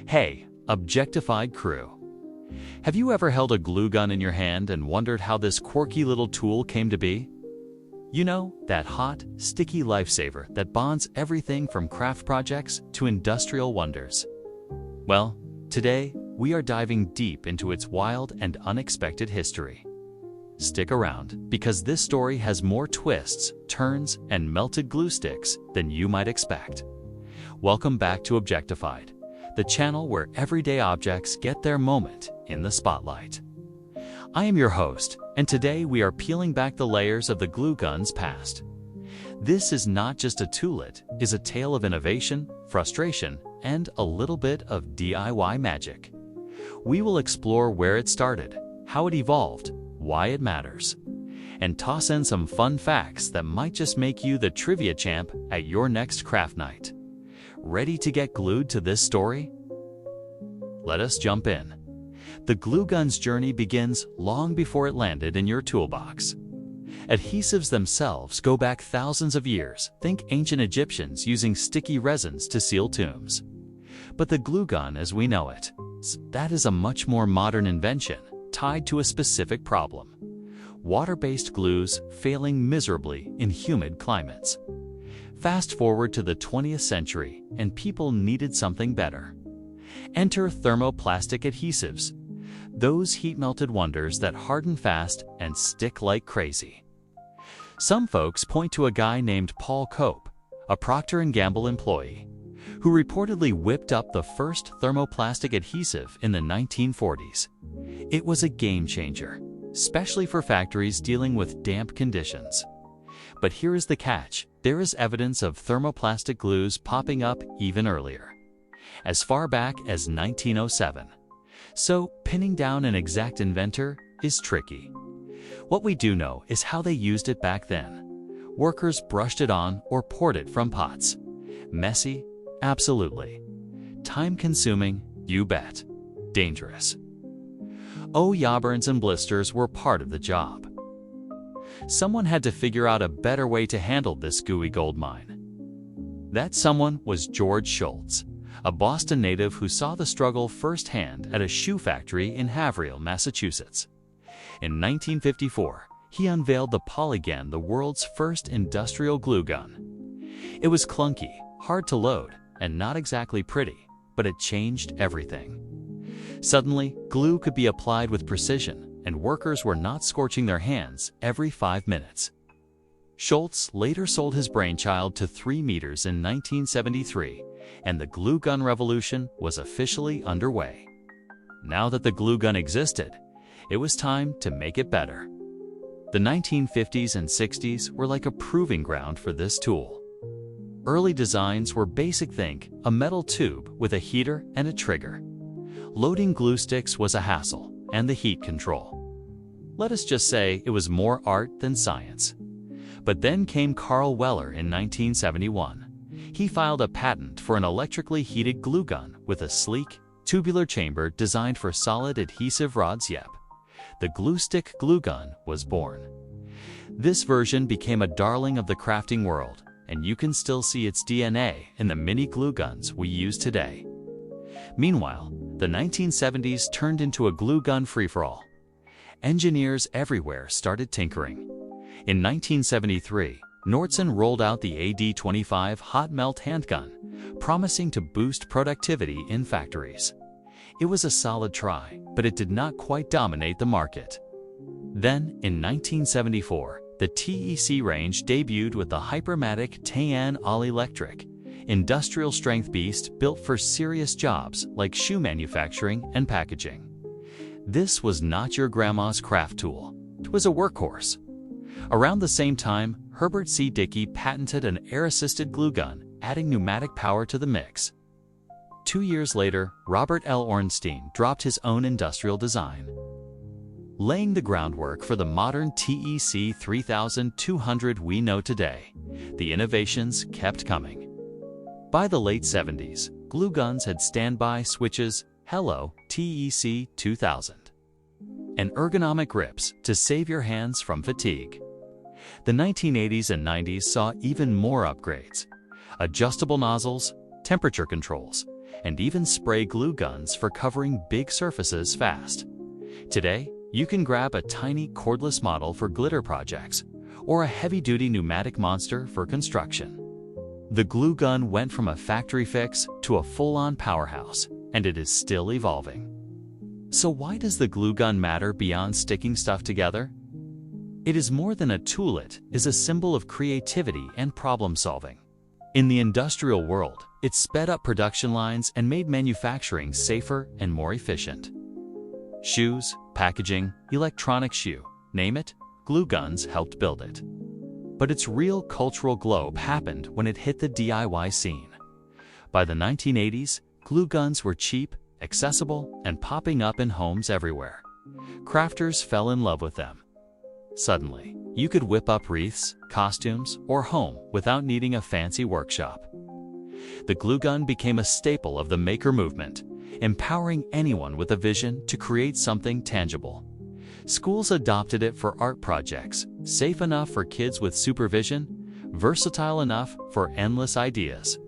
Hey, Objectified crew. Have you ever held a glue gun in your hand and wondered how this quirky little tool came to be? You know, that hot, sticky lifesaver that bonds everything from craft projects to industrial wonders. Well, today we are diving deep into its wild and unexpected history. Stick around, because this story has more twists, turns, and melted glue sticks than you might expect. Welcome back to Objectified, the channel where everyday objects get their moment in the spotlight. I am your host, and today we are peeling back the layers of the glue gun's past. This is not just a tool, it is a tale of innovation, frustration, and a little bit of DIY magic. We will explore where it started, how it evolved, why it matters, and toss in some fun facts that might just make you the trivia champ at your next craft night. Ready to get glued to this story? Let us jump in. The glue gun's journey begins long before it landed in your toolbox. Adhesives themselves go back thousands of years. Think ancient Egyptians using sticky resins to seal tombs. But the glue gun as we know it, that is a much more modern invention tied to a specific problem: water-based glues failing miserably in humid climates. Fast forward to the 20th century, and people needed something better. Enter thermoplastic adhesives, those heat-melted wonders that harden fast and stick like crazy. Some folks point to a guy named Paul Cope, a Procter & Gamble employee, who reportedly whipped up the first thermoplastic adhesive in the 1940s. It was a game changer, especially for factories dealing with damp conditions. But here is the catch: there is evidence of thermoplastic glues popping up even earlier, as far back as 1907. So, pinning down an exact inventor is tricky. What we do know is how they used it back then. Workers brushed it on or poured it from pots. Messy? Absolutely. Time-consuming? You bet. Dangerous. Oh, yeah, burns and blisters were part of the job. Someone had to figure out a better way to handle this gooey gold mine. That someone was George Schultz, a Boston native who saw the struggle firsthand at a shoe factory in Haverhill, Massachusetts. In 1954, he unveiled the Polygon, the world's first industrial glue gun. It was clunky, hard to load, and not exactly pretty, but it changed everything. Suddenly, glue could be applied with precision, and workers were not scorching their hands every 5 minutes. Schultz later sold his brainchild to 3 meters in 1973, and the glue gun revolution was officially underway. Now that the glue gun existed, it was time to make it better. The 1950s and 60s were like a proving ground for this tool. Early designs were basic: think a metal tube with a heater and a trigger. Loading glue sticks was a hassle, and the heat control. Let us just say it was more art than science. But then came Carl Weller in 1971. He filed a patent for an electrically heated glue gun with a sleek, tubular chamber designed for solid adhesive rods. Yep, the glue stick glue gun was born. This version became a darling of the crafting world, and you can still see its DNA in the mini glue guns we use today. Meanwhile, the 1970s turned into a glue gun free-for-all. Engineers everywhere started tinkering. In 1973, Nordson rolled out the AD-25 hot melt handgun, promising to boost productivity in factories. It was a solid try, but it did not quite dominate the market. Then, in 1974, the TEC range debuted with the Hypermatic Tan All-Electric, industrial-strength beast built for serious jobs like shoe manufacturing and packaging. This was not your grandma's craft tool. It was a workhorse. Around the same time, Herbert C. Dickey patented an air-assisted glue gun, adding pneumatic power to the mix. 2 years later, Robert L. Ornstein dropped his own industrial design, laying the groundwork for the modern TEC 3200 we know today. The innovations kept coming. By the late 70s, glue guns had standby switches, hello, TEC 2000, and ergonomic grips to save your hands from fatigue. The 1980s and 90s saw even more upgrades: adjustable nozzles, temperature controls, and even spray glue guns for covering big surfaces fast. Today, you can grab a tiny cordless model for glitter projects, or a heavy-duty pneumatic monster for construction. The glue gun went from a factory fix to a full-on powerhouse, and it is still evolving. So why does the glue gun matter beyond sticking stuff together? It is more than a tool. It is a symbol of creativity and problem-solving. In the industrial world, it sped up production lines and made manufacturing safer and more efficient. Shoes, packaging, electronics, you name it, glue guns helped build it. But its real cultural globe happened when it hit the DIY scene. By the 1980s, glue guns were cheap, accessible, and popping up in homes everywhere. Crafters fell in love with them. Suddenly, you could whip up wreaths, costumes, or home without needing a fancy workshop. The glue gun became a staple of the maker movement, empowering anyone with a vision to create something tangible. Schools adopted it for art projects, safe enough for kids with supervision, versatile enough for endless ideas.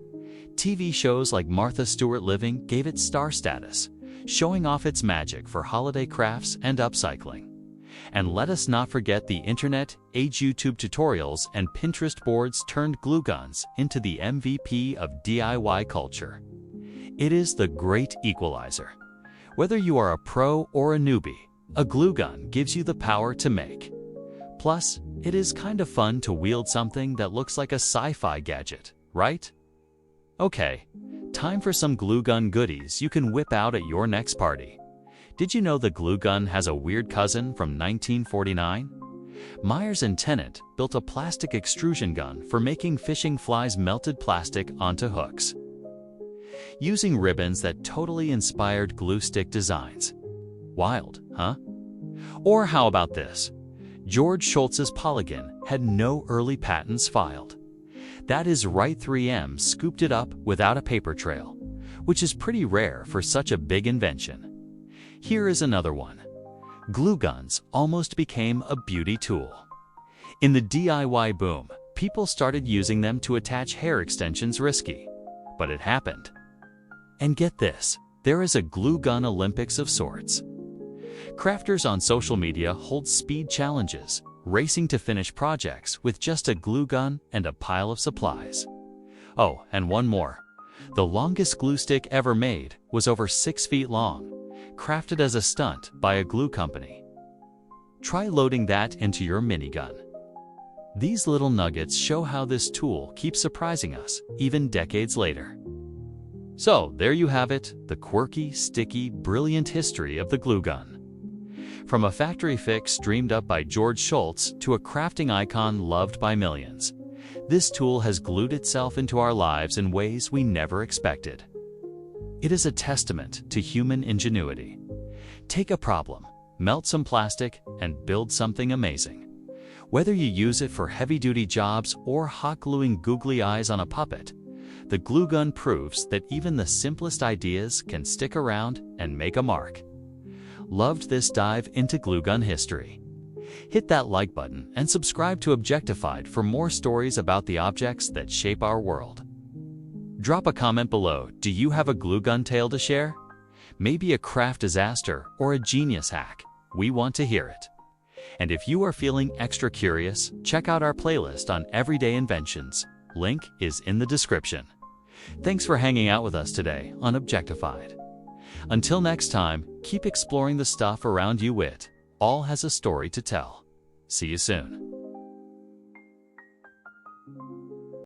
TV shows like Martha Stewart Living gave it star status, showing off its magic for holiday crafts and upcycling. And let us not forget the internet age. YouTube tutorials and Pinterest boards turned glue guns into the MVP of DIY culture. It is the great equalizer. Whether you are a pro or a newbie, a glue gun gives you the power to make. Plus, it is kind of fun to wield something that looks like a sci-fi gadget, right? Okay, time for some glue gun goodies you can whip out at your next party. Did you know the glue gun has a weird cousin from 1949? Myers and Tennant built a plastic extrusion gun for making fishing flies melted plastic onto hooks, using ribbons that totally inspired glue stick designs. Wild, huh? Or how about this? George Schultz's Polygon had no early patents filed. That is right, 3M scooped it up without a paper trail, which is pretty rare for such a big invention. Here is another one. Glue guns almost became a beauty tool. In the DIY boom, people started using them to attach hair extensions. Risky, but it happened. And get this, there is a glue gun Olympics of sorts. Crafters on social media hold speed challenges, racing to finish projects with just a glue gun and a pile of supplies. Oh, and one more. The longest glue stick ever made was over 6 feet long, crafted as a stunt by a glue company. Try loading that into your minigun. These little nuggets show how this tool keeps surprising us, even decades later. So, there you have it, the quirky, sticky, brilliant history of the glue gun. From a factory fix dreamed up by George Schultz to a crafting icon loved by millions, this tool has glued itself into our lives in ways we never expected. It is a testament to human ingenuity. Take a problem, melt some plastic, and build something amazing. Whether you use it for heavy-duty jobs or hot gluing googly eyes on a puppet, the glue gun proves that even the simplest ideas can stick around and make a mark. Loved this dive into glue gun history? Hit that like button and subscribe to Objectified for more stories about the objects that shape our world. Drop a comment below. Do you have a glue gun tale to share? Maybe a craft disaster or a genius hack. We want to hear it. And if you are feeling extra curious, check out our playlist on everyday inventions. Link is in the description. Thanks for hanging out with us today on Objectified. Until next time, keep exploring the stuff around you. It all has a story to tell. See you soon.